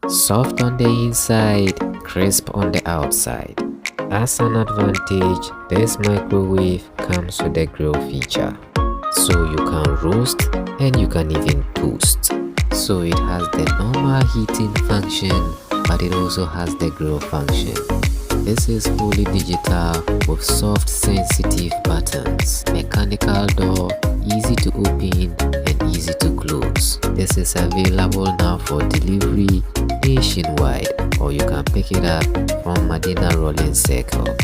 Soft on the inside, crisp on the outside. As an advantage, this microwave comes with a grill feature, so you can roast and you can even toast. So it has the normal heating function, but it also has the grill function. This is fully digital with soft sensitive buttons, mechanical door, easy to open and easy to close. This is available now for delivery nationwide, or you can pick it up from Medina Rolling Circle.